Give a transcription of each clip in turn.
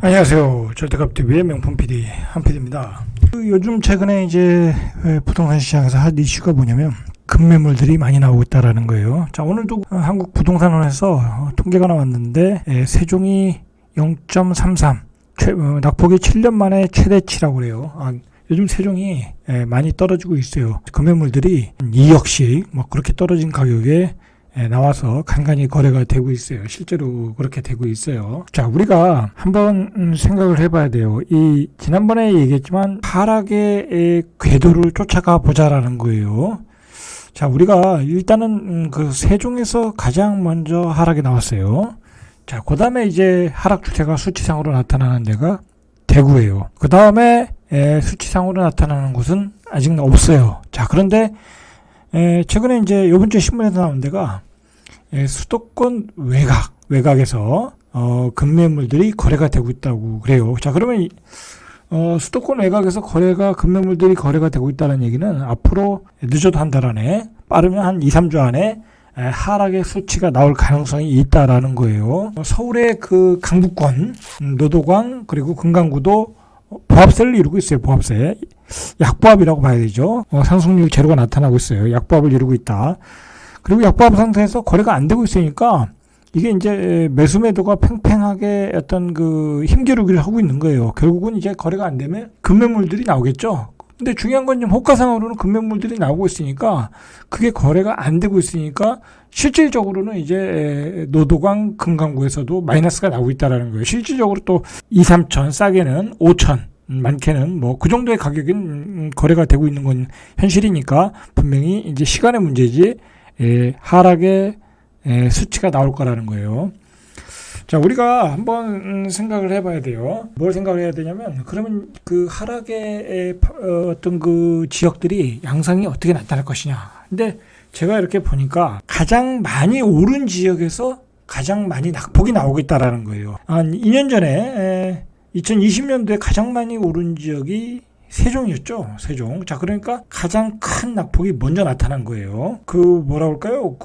안녕하세요. 절대값TV의 명품 PD 한PD입니다. 요즘 최근에 이제 부동산 시장에서 한 이슈가 뭐냐면 급매물들이 많이 나오고 있다라는 거예요. 자, 오늘도 한국 부동산원에서 통계가 나왔는데 세종이 0.33 낙폭이 7년 만에 최대치라고 그래요. 요즘 세종이 많이 떨어지고 있어요. 급매물들이 2억씩 뭐 그렇게 떨어진 가격에 나와서 간간히 거래가 되고 있어요. 실제로 그렇게 되고 있어요. 자, 우리가 한번 생각을 해봐야 돼요. 지난번에 얘기했지만 하락의 궤도를 쫓아가 보자라는 거예요. 자, 우리가 일단은 그 세종에서 가장 먼저 하락이 나왔어요. 자, 그 다음에 이제 하락 추세가 수치상으로 나타나는 데가 대구예요. 그 다음에 수치상으로 나타나는 곳은 아직 없어요. 자, 그런데 최근에 이제 요번 주 신문에서 나온 데가 수도권 외곽에서 급매물들이 거래가 되고 있다고 그래요. 자, 그러면 수도권 외곽에서 급매물들이 거래가 되고 있다는 얘기는 앞으로 늦어도 한 달 안에 빠르면 한 2, 3주 안에 하락의 수치가 나올 가능성이 있다라는 거예요. 서울의 그 강북권, 노도광 그리고 금강구도 보합세를 이루고 있어요. 보합세. 약보합이라고 봐야 되죠. 상승률 제로가 나타나고 있어요. 약보합을 이루고 있다. 그리고 약보합 상태에서 거래가 안 되고 있으니까 이게 이제 매수 매도가 팽팽하게 어떤 그 힘겨루기를 하고 있는 거예요. 결국은 이제 거래가 안 되면 급매물들이 나오겠죠. 근데 중요한 건 좀 호가상으로는 급매물들이 나오고 있으니까 그게 거래가 안 되고 있으니까 실질적으로는 이제 노도광 금강구에서도 마이너스가 나오고 있다라는 거예요. 실질적으로 또 2, 3천 싸게는 5천 많게는 뭐 그 정도의 가격인 거래가 되고 있는 건 현실이니까 분명히 이제 시간의 문제지 하락의 수치가 나올 거라는 거예요. 자, 우리가 한번 생각을 해봐야 돼요. 뭘 생각을 해야 되냐면, 그러면 그 하락의 어떤 그 지역들이 양상이 어떻게 나타날 것이냐. 근데 제가 이렇게 보니까 가장 많이 오른 지역에서 가장 많이 낙폭이 나오고 있다라는 거예요. 한 2년 전에 2020년도에 가장 많이 오른 지역이 세종이었죠. 세종. 자, 그러니까 가장 큰 낙폭이 먼저 나타난 거예요. 뭐라 할까요?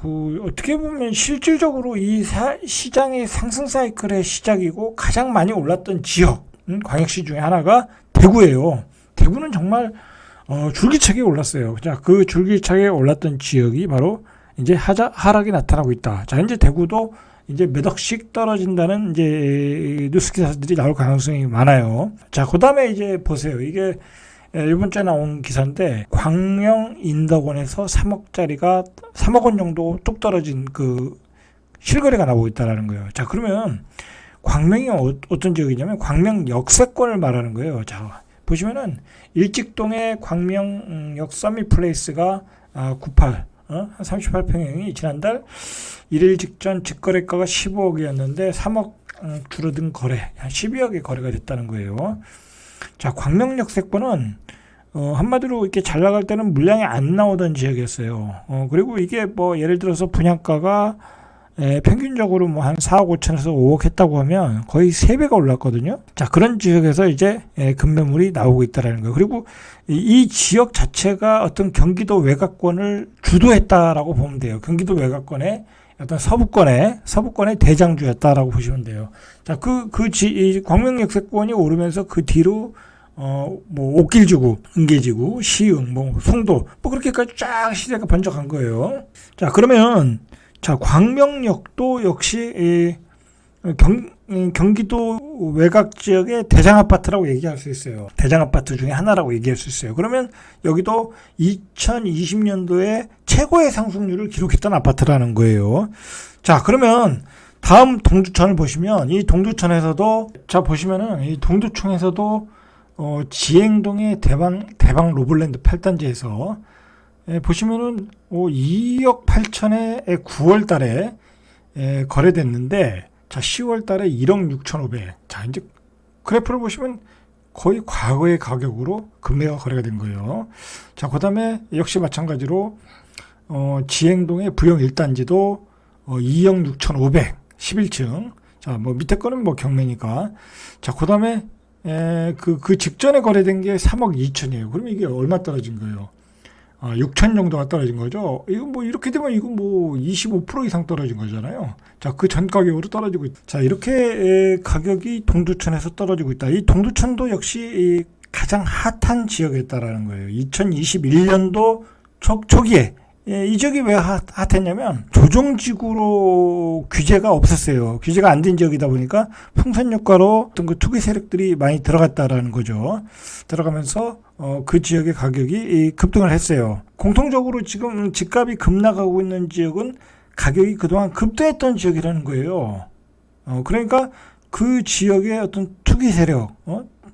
어떻게 보면 실질적으로 이 시장의 상승 사이클의 시작이고 가장 많이 올랐던 지역, 광역시 중에 하나가 대구예요. 대구는 정말 줄기차게 올랐어요. 자, 그 줄기차게 올랐던 지역이 바로 이제 하락이 나타나고 있다. 자, 이제 대구도 이제 몇 억씩 떨어진다는 이제 뉴스 기사들이 나올 가능성이 많아요. 자, 그 다음에 이제 보세요. 이게 이번 주에 나온 기사인데 광명 인덕원에서 3억 원 정도 뚝 떨어진 그 실거래가 나오고 있다라는 거예요. 자, 그러면 광명이 어떤 지역이냐면 광명 역세권을 말하는 거예요. 자, 보시면은 일직동의 광명역 서밋플레이스가 98 한 38평형이 지난달 1일 직전 직거래가가 15억이었는데 3억 줄어든 거래, 한 12억의 거래가 됐다는 거예요. 자, 광명역세권은 한마디로 이렇게 잘 나갈 때는 물량이 안 나오던 지역이었어요. 그리고 이게 뭐 예를 들어서 분양가가 평균적으로 뭐 한 4억 5천에서 5억 했다고 하면 거의 3배가 올랐거든요. 자, 그런 지역에서 이제 급매물이 나오고 있다라는 거예요. 그리고 이 지역 자체가 어떤 경기도 외곽권을 주도했다라고 보면 돼요. 경기도 외곽권의 어떤 서부권의 대장주였다라고 보시면 돼요. 자, 이 광명역세권이 오르면서 그 뒤로 뭐 옥길지구, 은계지구, 시흥, 뭐 송도, 뭐 그렇게까지 쫙 시대가 번쩍한 거예요. 자, 그러면 광명역도 역시 경기도 외곽 지역의 대장 아파트라고 얘기할 수 있어요. 대장 아파트 중에 하나라고 얘기할 수 있어요. 그러면 여기도 2020년도에 최고의 상승률을 기록했던 아파트라는 거예요. 자, 그러면 다음 동두천을 보시면 이 동두천에서도 지행동의 대방 로블랜드 8단지에서 보시면은 2억 8천에 9월 달에 거래됐는데, 자, 10월 달에 1억 6,500. 자, 이제 그래프를 보시면 거의 과거의 가격으로 금매가 거래가 된 거예요. 자, 그 다음에 역시 마찬가지로 지행동의 부영 1단지도 2억 6,500 11층. 자, 뭐 밑에 거는 뭐 경매니까. 자, 그 다음에 그 직전에 거래된 게 3억 2천이에요. 그러면 이게 얼마 떨어진 거예요? 6천 정도가 떨어진 거죠. 이거 뭐 이렇게 되면 이거 뭐 25% 이상 떨어진 거잖아요. 자, 그 전 가격으로 떨어지고 자, 이렇게 가격이 동두천에서 떨어지고 있다. 이 동두천도 역시 가장 핫한 지역이었다라는 거예요. 2021년도 초기에 이 지역이 왜 핫했냐면 조정지구로 규제가 없었어요. 규제가 안 된 지역이다 보니까 풍선 효과로 어떤 그 투기 세력들이 많이 들어갔다라는 거죠. 들어가면서 그 지역의 가격이 급등을 했어요. 공통적으로 지금 집값이 급락하고 있는 지역은 가격이 그동안 급등했던 지역이라는 거예요. 그러니까 그 지역의 어떤 투기 세력,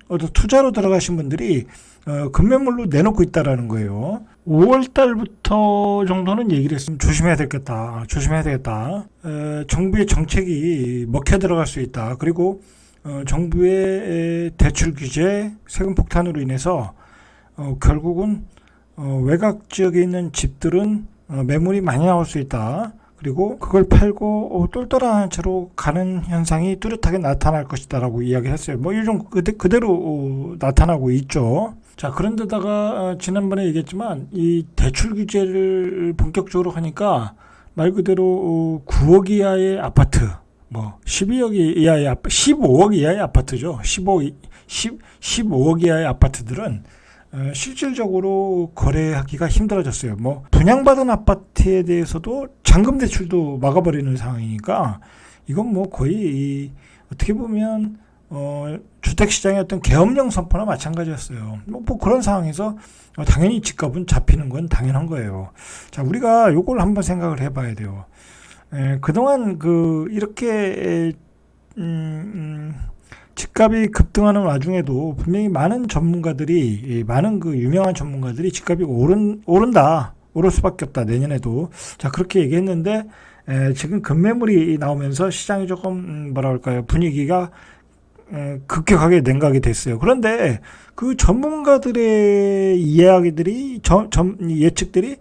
어떤 투자로 들어가신 분들이 급매물로 내놓고 있다라는 거예요. 5월 달부터 정도는 얘기를 했으면 조심해야 되겠다. 정부의 정책이 먹혀 들어갈 수 있다. 그리고 정부의 대출 규제, 세금 폭탄으로 인해서 결국은 외곽 지역에 있는 집들은 매물이 많이 나올 수 있다. 그리고 그걸 팔고 똘똘한 채로 가는 현상이 뚜렷하게 나타날 것이다라고 이야기했어요. 뭐 요즘 그대로 나타나고 있죠. 자, 그런데다가 지난번에 얘기했지만 이 대출 규제를 본격적으로 하니까 말 그대로 9억 이하의 아파트, 뭐 12억 이하의 15억 이하의 아파트죠. 15억 이하의 아파트들은 실질적으로 거래하기가 힘들어졌어요. 뭐 분양받은 아파트에 대해서도 잔금 대출도 막아버리는 상황이니까 이건 뭐 거의 어떻게 보면 주택시장의 어떤 계엄령 선포나 마찬가지였어요. 뭐 그런 상황에서 당연히 집값은 잡히는 건 당연한 거예요. 자, 우리가 요걸 한번 생각을 해봐야 돼요. 그동안 이렇게 집값이 급등하는 와중에도 분명히 많은 전문가들이 많은 유명한 전문가들이 집값이 오른다, 오를 수밖에 없다 내년에도. 자, 그렇게 얘기했는데 지금 급매물이 나오면서 시장이 조금 분위기가 급격하게 냉각이 됐어요. 그런데 그 전문가들의 이야기들이 예측들이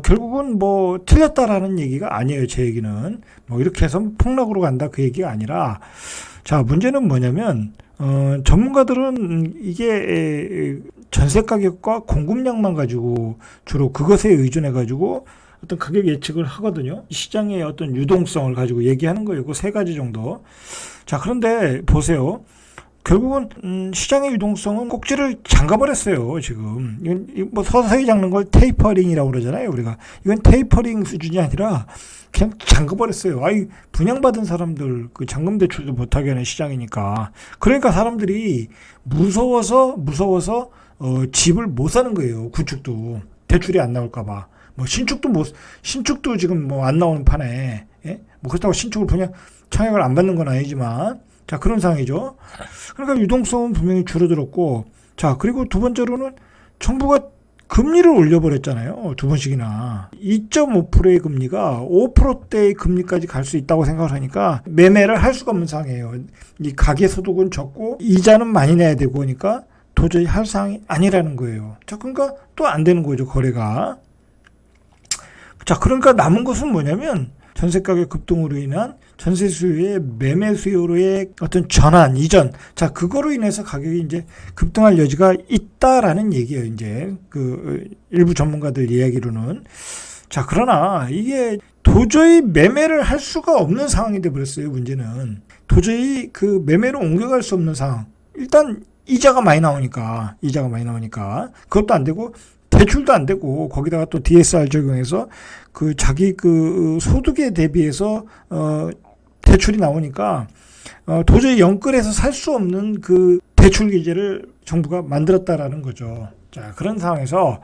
결국은 뭐 틀렸다라는 얘기가 아니에요. 제 얘기는 뭐 이렇게 해서 폭락으로 간다 그 얘기가 아니라, 자, 문제는 뭐냐면 전문가들은 이게 전세 가격과 공급량만 가지고 주로 그것에 의존해 가지고 어떤 가격 예측을 하거든요. 시장의 어떤 유동성을 가지고 얘기하는 거예요. 그 세 가지 정도. 자, 그런데 보세요. 결국은 시장의 유동성은 꼭지를 잠가버렸어요. 지금 이건 뭐 서서히 잡는 걸 테이퍼링이라고 그러잖아요. 우리가 이건 테이퍼링 수준이 아니라 그냥 잠가버렸어요. 분양받은 사람들 그 잔금 대출도 못하게 하는 시장이니까. 그러니까 사람들이 무서워서 집을 못 사는 거예요. 구축도 대출이 안 나올까봐. 뭐 신축도 지금 뭐 안 나오는 판에, 예? 뭐 그렇다고 신축을 그냥 청약을 안 받는 건 아니지만, 자, 그런 상황이죠. 그러니까 유동성은 분명히 줄어들었고, 자, 그리고 두 번째로는 정부가 금리를 올려버렸잖아요. 두 번씩이나. 2.5%의 금리가 5%대의 금리까지 갈 수 있다고 생각을 하니까 매매를 할 수가 없는 상황이에요. 이 가계소득은 적고 이자는 많이 내야 되고 하니까 도저히 할 상황이 아니라는 거예요. 자, 그러니까 또 안 되는 거죠, 거래가. 자, 그러니까 남은 것은 뭐냐면 전세가격 급등으로 인한 전세 수요의 매매 수요로의 어떤 전환, 이전. 자, 그거로 인해서 가격이 이제 급등할 여지가 있다라는 얘기예요. 이제 일부 전문가들 이야기로는. 자, 그러나 이게 도저히 매매를 할 수가 없는 상황이 돼 버렸어요. 문제는 도저히 그 매매로 옮겨갈 수 없는 상황. 일단 이자가 많이 나오니까 그것도 안 되고 대출도 안 되고 거기다가 또 DSR 적용해서 자기 소득에 대비해서 대출이 나오니까 도저히 연끌해서 살 수 없는 그 대출 규제를 정부가 만들었다라는 거죠. 자, 그런 상황에서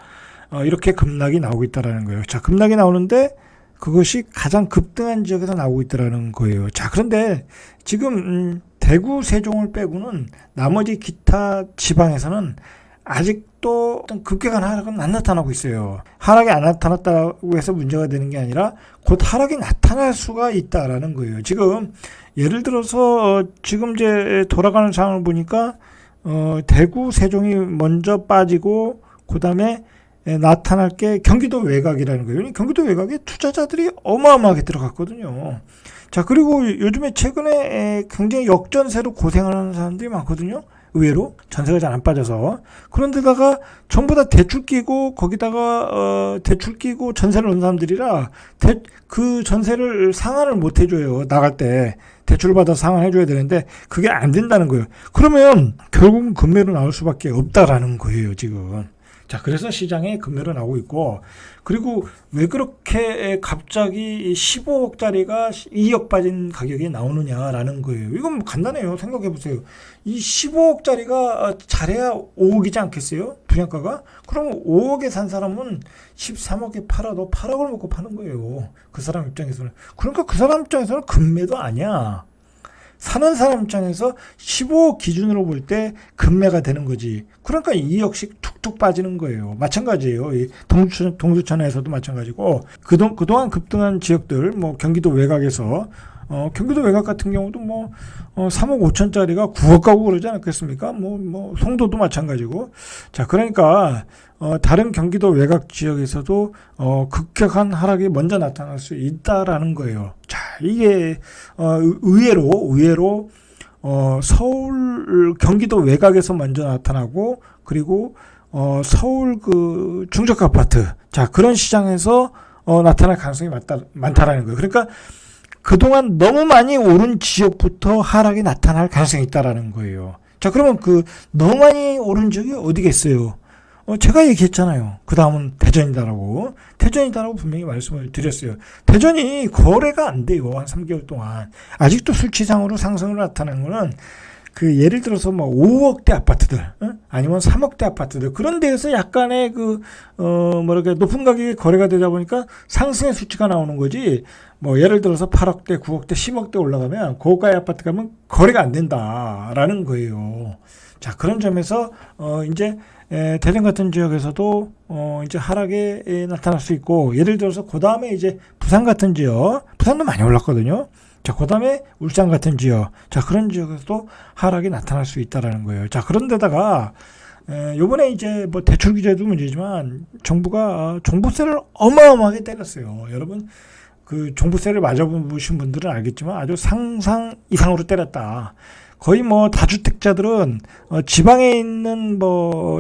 이렇게 급락이 나오고 있다라는 거예요. 자, 급락이 나오는데 그것이 가장 급등한 지역에서 나오고 있다라는 거예요. 자, 그런데 지금 대구, 세종을 빼고는 나머지 기타 지방에서는 아직도 어떤 급격한 하락은 안 나타나고 있어요. 하락이 안 나타났다고 해서 문제가 되는 게 아니라 곧 하락이 나타날 수가 있다라는 거예요. 지금 예를 들어서 지금 이제 돌아가는 상황을 보니까 대구, 세종이 먼저 빠지고 그다음에 나타날 게 경기도 외곽이라는 거예요. 경기도 외곽에 투자자들이 어마어마하게 들어갔거든요. 자, 그리고 요즘에 최근에 굉장히 역전세로 고생하는 사람들이 많거든요. 의외로 전세가 잘 안 빠져서. 그런데다가 전부 다 대출 끼고 거기다가 대출 끼고 전세를 놓은 사람들이라 그 전세를 상환을 못 해줘요. 나갈 때 대출 받아서 상환해줘야 되는데 그게 안 된다는 거예요. 그러면 결국은 급매로 나올 수밖에 없다라는 거예요, 지금. 자, 그래서 시장에 급매로 나오고 있고, 그리고 왜 그렇게 갑자기 15억짜리가 2억 빠진 가격이 나오느냐라는 거예요. 이건 뭐 간단해요. 생각해 보세요. 이 15억짜리가 잘해야 5억이지 않겠어요? 분양가가? 그럼 5억에 산 사람은 13억에 팔아도 8억을 먹고 파는 거예요. 그 사람 입장에서는. 그러니까 그 사람 입장에서는 급매도 아니야. 사는 사람 입장에서 15억 기준으로 볼 때 급매가 되는 거지. 그러니까 2억씩 툭툭 빠지는 거예요. 마찬가지예요. 이 동두천에서도 마찬가지고, 그동안 급등한 지역들, 뭐 경기도 외곽에서 경기도 외곽 같은 경우도 3억 5천짜리가 9억 가고 그러지 않았겠습니까? 송도도 마찬가지고. 자, 그러니까 다른 경기도 외곽 지역에서도 급격한 하락이 먼저 나타날 수 있다라는 거예요. 자, 이게 의외로 서울 경기도 외곽에서 먼저 나타나고, 그리고 서울 그 중저가 아파트, 자, 그런 시장에서 나타날 가능성이 많다라는 거예요. 그러니까 그동안 너무 많이 오른 지역부터 하락이 나타날 가능성이 있다라는 거예요. 자, 그러면 그 너무 많이 오른 지역이 어디겠어요? 제가 얘기했잖아요. 그 다음은 대전이다라고 분명히 말씀을 드렸어요. 대전이 거래가 안 돼요. 한 3개월 동안. 아직도 수치상으로 상승을 나타내는 거는 그 예를 들어서 5억대 아파트들, 아니면 3억대 아파트들, 그런 데에서 약간의 높은 가격에 거래가 되다 보니까 상승의 수치가 나오는 거지. 예를 들어서 8억대, 9억대, 10억대 올라가면 고가의 아파트 가면 거래가 안 된다라는 거예요. 자, 그런 점에서 이제 대전 같은 지역에서도 이제 하락에 나타날 수 있고, 예를 들어서 그 다음에 이제 부산 같은 지역, 부산도 많이 올랐거든요. 자, 그 다음에 울산 같은 지역, 자, 그런 지역에서도 하락이 나타날 수 있다라는 거예요. 자, 그런데다가 요번에 이제 대출 규제도 문제지만 정부가 종부세를 어마어마하게 때렸어요. 여러분, 그 종부세를 맞아보신 분들은 알겠지만 아주 상상 이상으로 때렸다. 거의 다주택자들은 지방에 있는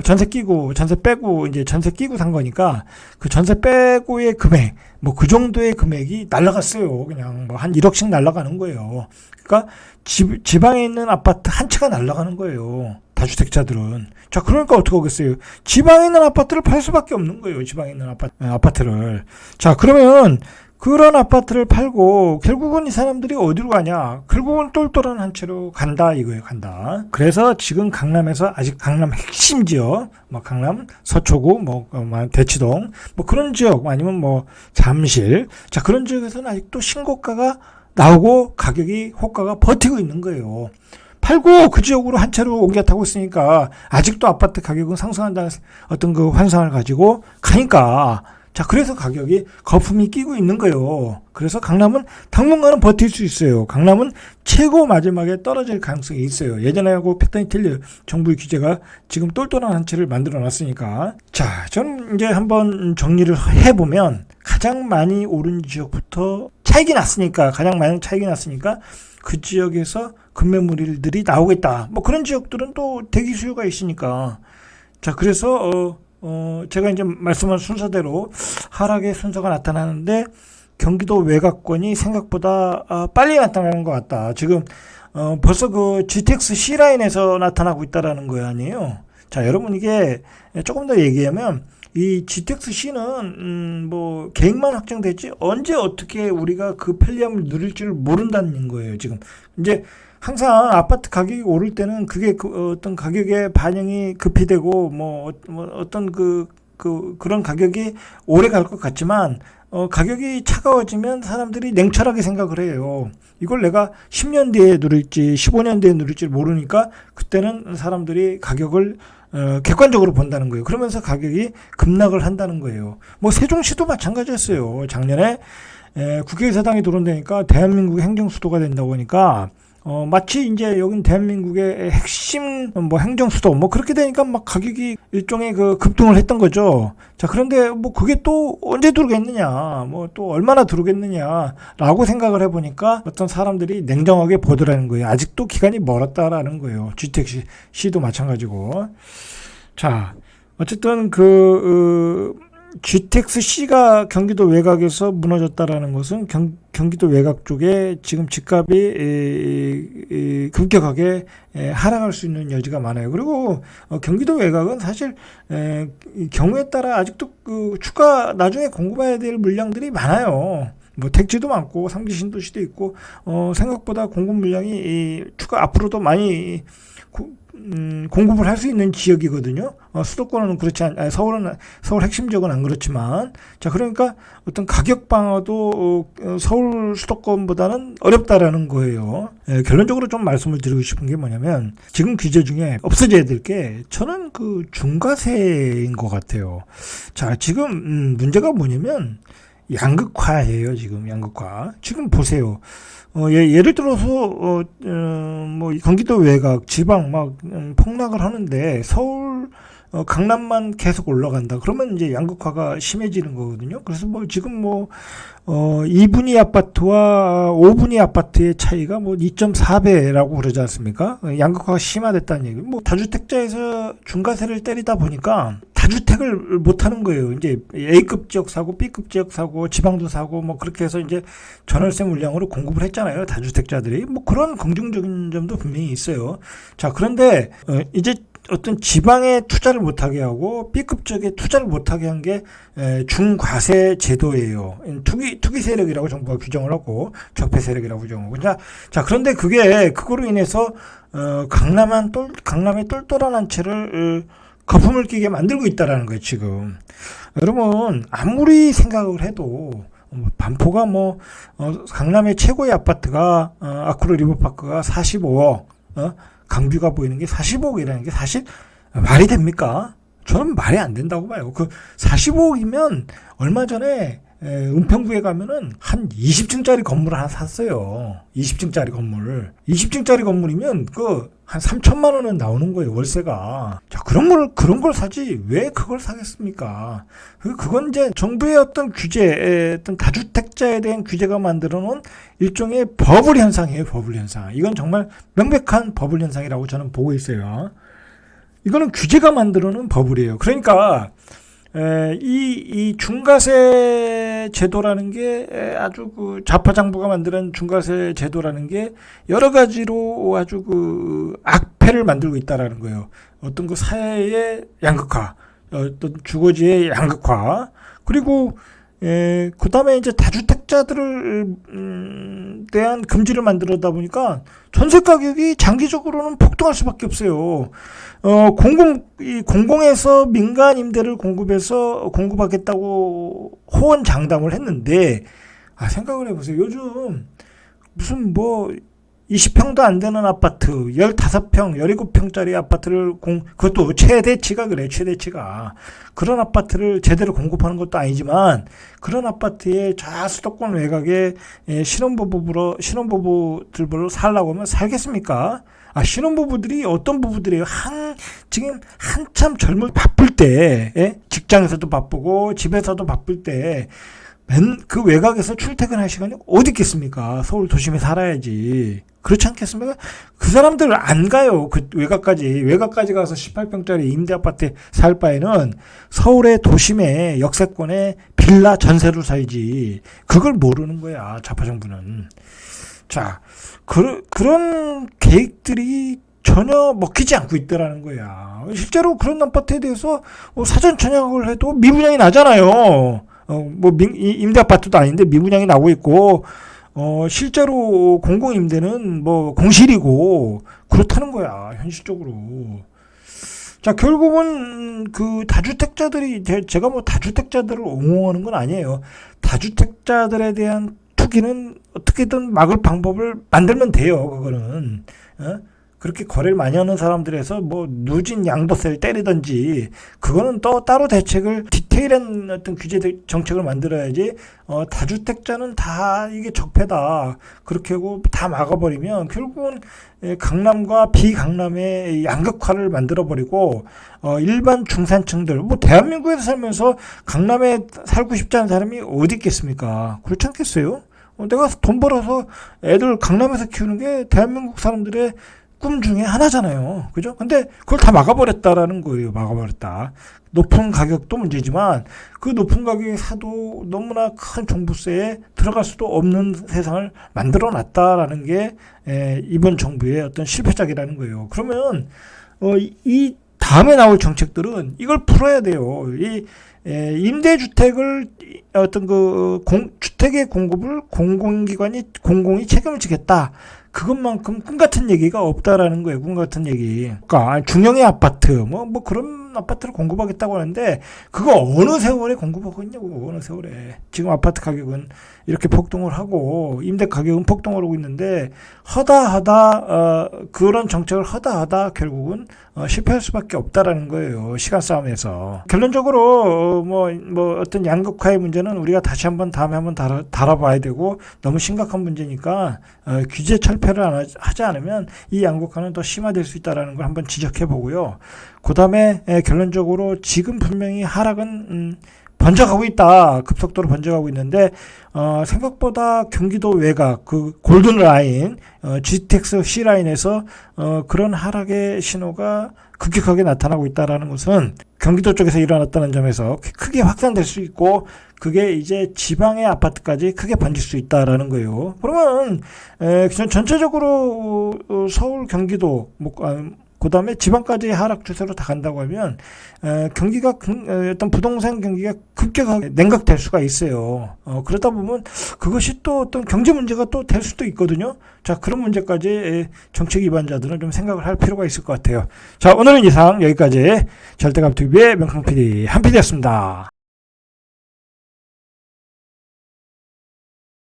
전세 끼고 전세 빼고 이제 전세 끼고 산 거니까 그 전세 빼고의 금액 그 정도의 금액이 날라갔어요. 그냥 한 1억씩 날라가는 거예요. 그러니까 지방에 있는 아파트 한 채가 날라가는 거예요. 다주택자들은. 자, 그러니까 어떻게 하겠어요? 지방에 있는 아파트를 팔 수밖에 없는 거예요. 지방에 있는 아파트를. 자, 그러면 그런 아파트를 팔고 결국은 이 사람들이 어디로 가냐? 결국은 똘똘한 한 채로 간다 이거예요. 간다. 그래서 지금 강남에서 아직 강남 핵심 지역, 강남 서초구, 대치동, 그런 지역, 아니면 잠실, 자, 그런 지역에서는 아직도 신고가가 나오고 가격이 호가가 버티고 있는 거예요. 팔고 그 지역으로 한 채로 옮겨 타고 있으니까 아직도 아파트 가격은 상승한다는 어떤 그 환상을 가지고 가니까, 자, 그래서 가격이 거품이 끼고 있는 거예요. 그래서 강남은 당분간은 버틸 수 있어요. 강남은 최고 마지막에 떨어질 가능성이 있어요. 예전하고 패턴이 틀려요. 정부의 규제가 지금 똘똘한 한 채를 만들어 놨으니까. 자, 저는 이제 한번 정리를 해보면 가장 많이 오른 지역부터 가장 많은 차익이 났으니까 그 지역에서 급매물들이 나오겠다. 그런 지역들은 또 대기 수요가 있으니까. 자, 그래서 제가 이제 말씀한 순서대로 하락의 순서가 나타나는데 경기도 외곽권이 생각보다 빨리 나타나는 것 같다. 지금 벌써 그 GTX C라인에서 나타나고 있다라는 거 아니에요. 자, 여러분, 이게 조금 더 얘기하면 이 GTX C는 계획만 확정됐지 언제 어떻게 우리가 그 편리함을 누릴지를 모른다는 거예요. 지금 이제 항상 아파트 가격이 오를 때는 그게 어떤 가격의 반영이 급히 되고 어떤 그런 가격이 오래 갈 것 같지만 가격이 차가워지면 사람들이 냉철하게 생각을 해요. 이걸 내가 10년 뒤에 누릴지 15년 뒤에 누릴지 모르니까 그때는 사람들이 가격을 객관적으로 본다는 거예요. 그러면서 가격이 급락을 한다는 거예요. 세종시도 마찬가지였어요. 작년에 국회의사당이 들어온다니까 대한민국의 행정수도가 된다고 하니까 마치 이제 여긴 대한민국의 핵심 뭐 행정수도 뭐 그렇게 되니까 막 가격이 일종의 그 급등을 했던 거죠. 자, 그런데 뭐 그게 또 언제 들어오겠느냐, 뭐 또 얼마나 들어오겠느냐라고 생각을 해보니까 어떤 사람들이 냉정하게 보더라는 거예요. 아직도 기간이 멀었다라는 거예요. GTXC도 마찬가지고. 자, 어쨌든 GTX-C가 경기도 외곽에서 무너졌다라는 것은 경기도 외곽 쪽에 지금 집값이 급격하게 하락할 수 있는 여지가 많아요. 그리고 경기도 외곽은 사실 경우에 따라 아직도 추가 나중에 공급해야 될 물량들이 많아요. 뭐 택지도 많고 상지 신도시도 있고 생각보다 공급 물량이 추가 앞으로도 많이 공급을 할 수 있는 지역이거든요. 수도권은 그렇지 서울 핵심 지역은 안 그렇지만, 자, 그러니까 어떤 가격 방어도 서울 수도권보다는 어렵다라는 거예요. 결론적으로 좀 말씀을 드리고 싶은 게 뭐냐면, 지금 규제 중에 없어져야 될 게 저는 그 중과세인 것 같아요. 자, 지금 문제가 뭐냐면 양극화예요. 지금 양극화. 지금 보세요. 예를 들어서 뭐 경기도 외곽, 지방 막 폭락을 하는데 서울 강남만 계속 올라간다. 그러면 이제 양극화가 심해지는 거거든요. 그래서 뭐 지금 뭐 2분위 아파트와 5분위 아파트의 차이가 뭐 2.4배라고 그러지 않습니까? 양극화가 심화됐다는 얘기. 뭐 다주택자에서 중과세를 때리다 보니까 다주택을 못 하는 거예요. 이제 A급 지역 사고, B급 지역 사고, 지방도 사고, 뭐 그렇게 해서 이제 전월세 물량으로 공급을 했잖아요. 다주택자들이. 뭐 그런 긍정적인 점도 분명히 있어요. 자, 그런데 이제 어떤 지방에 투자를 못하게 하고 B급 지역에 투자를 못하게 한 게 중과세 제도예요. 투기 세력이라고 정부가 규정을 하고 적폐 세력이라고 규정하고. 자, 그런데 그거로 인해서 강남의 똘똘한 한 채를 거품을 끼게 만들고 있다라는 거예요, 지금. 여러분, 아무리 생각을 해도, 반포가 강남의 최고의 아파트가, 아쿠르 리버파크가 45억, 강뷰가 보이는 게 45억이라는 게 사실 말이 됩니까? 저는 말이 안 된다고 봐요. 45억이면 얼마 전에 은평구에 가면은 한 20층짜리 건물을 하나 샀어요. 20층짜리 건물. 20층짜리 건물이면 한 3천만 원은 나오는 거예요, 월세가. 자, 그런 걸 사지 왜 그걸 사겠습니까? 그건 이제 정부의 어떤 규제, 어떤 다주택자에 대한 규제가 만들어 놓은 일종의 버블 현상이에요, 버블 현상. 이건 정말 명백한 버블 현상이라고 저는 보고 있어요. 이거는 규제가 만들어 놓은 버블이에요. 그러니까 이 중과세 제도라는 게 아주 좌파 정부가 만드는 중과세 제도라는 게 여러 가지로 아주 악폐를 만들고 있다라는 거예요. 어떤 사회의 양극화, 어떤 주거지의 양극화, 그리고 그 다음에 이제 다주택자들을 대한 금지를 만들어다 보니까 전세 가격이 장기적으로는 폭등할 수밖에 없어요. 공공에서 민간 임대를 공급하겠다고 호언장담을 했는데, 생각을 해보세요. 요즘 무슨 20평도 안 되는 아파트, 15평, 17평짜리 아파트를 그것도 최대치가 그래, 최대치가. 그런 아파트를 제대로 공급하는 것도 아니지만, 그런 아파트에 수도권 외곽에 신혼부부들로 살라고 하면 살겠습니까? 신혼부부들이 어떤 부부들이에요? 지금 한참 바쁠 때, 직장에서도 바쁘고, 집에서도 바쁠 때, 그 외곽에서 출퇴근할 시간이 어디 있겠습니까? 서울 도심에 살아야지. 그렇지 않겠습니까? 그 사람들 안 가요. 외곽까지 가서 18평짜리 임대 아파트에 살 바에는 서울의 도심에 역세권에 빌라 전세로 살지. 그걸 모르는 거야, 좌파 정부는. 자, 그런 계획들이 전혀 먹히지 않고 있더라는 거야. 실제로 그런 아파트에 대해서 사전 청약을 해도 미분양이 나잖아요. 임대 아파트도 아닌데 미분양이 나고 있고, 실제로 공공임대는 공실이고, 그렇다는 거야, 현실적으로. 자, 결국은 다주택자들이, 제가 다주택자들을 옹호하는 건 아니에요. 다주택자들에 대한 투기는 어떻게든 막을 방법을 만들면 돼요, 그거는. 그렇게 거래를 많이 하는 사람들에서 뭐 누진 양도세를 때리든지 그거는 또 따로 대책을 디테일한 어떤 규제 정책을 만들어야지 다주택자는 다 이게 적폐다 그렇게 하고 다 막아버리면 결국은 강남과 비강남의 양극화를 만들어버리고 일반 중산층들 뭐 대한민국에서 살면서 강남에 살고 싶지 않은 사람이 어디 있겠습니까? 그렇지 않겠어요? 내가 돈 벌어서 애들 강남에서 키우는 게 대한민국 사람들의 꿈 중에 하나잖아요. 그죠? 근데 그걸 다 막아버렸다라는 거예요. 막아버렸다. 높은 가격도 문제지만 그 높은 가격에 사도 너무나 큰 종부세에 들어갈 수도 없는 세상을 만들어 놨다라는 게 이번 정부의 어떤 실패작이라는 거예요. 그러면 이 다음에 나올 정책들은 이걸 풀어야 돼요. 이 임대주택을 어떤 주택의 공급을 공공이 책임을 지겠다. 그것만큼 꿈 같은 얘기가 없다라는 거예요. 꿈 같은 얘기. 그러니까 중형의 아파트 뭐 그런 아파트를 공급하겠다고 하는데 그거 어느 세월에 공급하고 있냐고. 어느 세월에. 지금 아파트 가격은 이렇게 폭등을 하고 임대 가격은 폭등을 하고 있는데 그런 정책을 하다 결국은 실패할 수밖에 없다라는 거예요. 시간 싸움에서. 결론적으로 뭐 어떤 양극화의 문제는 우리가 다음에 한번 다뤄봐야 되고 너무 심각한 문제니까 규제 철폐를 하지 않으면 이 양극화는 더 심화될 수 있다라는 걸 한번 지적해 보고요. 그 다음에 결론적으로 지금 분명히 하락은 번져가고 있다. 급속도로 번져가고 있는데 생각보다 경기도 외곽 그 골든 라인 GTX C 라인에서 그런 하락의 신호가 급격하게 나타나고 있다라는 것은 경기도 쪽에서 일어났다는 점에서 크게 확산될 수 있고 그게 이제 지방의 아파트까지 크게 번질 수 있다라는 거예요. 그러면 전체적으로 서울, 경기도 그 다음에 지방까지 하락 추세로 다 간다고 하면 경기가 어떤 부동산 경기가 급격하게 냉각될 수가 있어요. 그러다 보면 그것이 또 어떤 경제 문제가 또 될 수도 있거든요. 자, 그런 문제까지 정책 위반자들은 좀 생각을 할 필요가 있을 것 같아요. 자, 오늘은 이상 여기까지 절대감 TV의 명품 PD 한 PD였습니다.